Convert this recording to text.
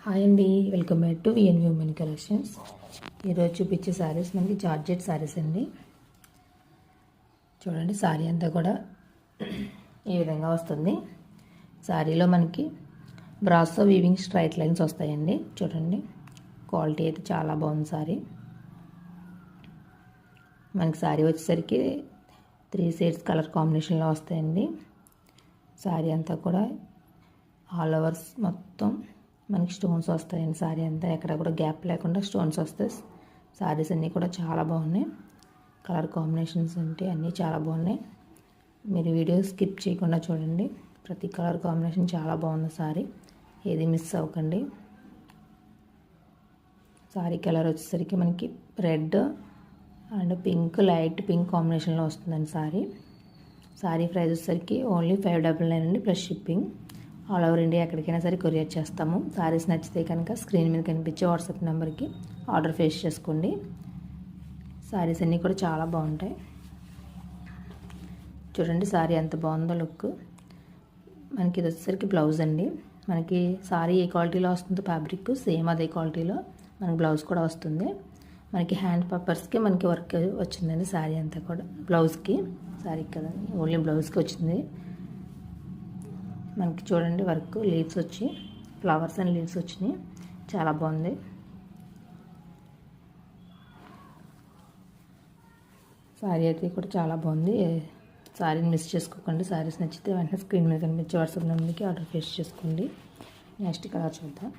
Hi అండి, welcome back to VN human collections. ఈరోజు చూపించే శారీస్ మనకి జార్జెట్ శారీస్ అండి. చూడండి, శారీ అంతా కూడా ఈ విధంగా వస్తుంది. శారీలో మనకి బ్రాసో వీవింగ్ స్ట్రైట్ లైన్స్ వస్తాయండి. చూడండి, క్వాలిటీ అయితే చాలా బాగుంది. శారీ మనకి శారీ వచ్చేసరికి 3 షేడ్స్ కలర్ కాంబినేషన్లో వస్తాయండి. శారీ అంతా కూడా ఆల్ ఓవర్స్ మొత్తం మనకి స్టోన్స్ వస్తాయండి. శారీ అంతా ఎక్కడ కూడా గ్యాప్ లేకుండా స్టోన్స్ వస్తాయి. శారీస్ అన్నీ కూడా చాలా బాగున్నాయి. కలర్ కాంబినేషన్స్ అంటే అన్నీ చాలా బాగున్నాయి. మీరు వీడియో స్కిప్ చేయకుండా చూడండి. ప్రతి కలర్ కాంబినేషన్ చాలా బాగుంది. శారీ ఏది మిస్ అవ్వకండి. శారీ కలర్ వచ్చేసరికి మనకి red and pink, light pink కాంబినేషన్లో వస్తుందండి. శారీ ప్రైస్ వచ్చేసరికి ఓన్లీ 599 అండి, plus shipping. All over India ఎక్కడికైనా సరే కొరియర్ చేస్తాము. శారీస్ నచ్చితే కనుక స్క్రీన్ మీద కనిపించే వాట్సాప్ నెంబర్కి ఆర్డర్ ఫేస్ చేసుకోండి. శారీస్ అన్నీ కూడా చాలా బాగుంటాయి. చూడండి, శారీ ఎంత బాగుందో లుక్. మనకి ఇది వచ్చేసరికి బ్లౌజ్ అండి. మనకి శారీ ఏ క్వాలిటీలో వస్తుందో ఫ్యాబ్రిక్ సేమ్ అదే క్వాలిటీలో మనకి బ్లౌజ్ కూడా వస్తుంది. మనకి హ్యాండ్ పర్పస్కి మనకి వర్క్ వచ్చిందండి. శారీ అంతా కూడా బ్లౌజ్కి, శారీకి కదండి, ఓన్లీ బ్లౌజ్కి వచ్చింది. మనకి చూడండి, వర్క్ లీవ్స్ వచ్చి ఫ్లవర్స్ అండ్ లీవ్స్ వచ్చినాయి. చాలా బాగుంది. శారీ అయితే కూడా చాలా బాగుంది. శారీని మిస్ చేసుకోకండి. శారీస్ నచ్చితే వెంటనే స్క్రీన్ మీద కనిపించే వాట్సాప్ నెంబర్కి ఆర్డర్ ప్లేస్ చేసుకోండి. నెక్స్ట్ కలర్ చూద్దాం.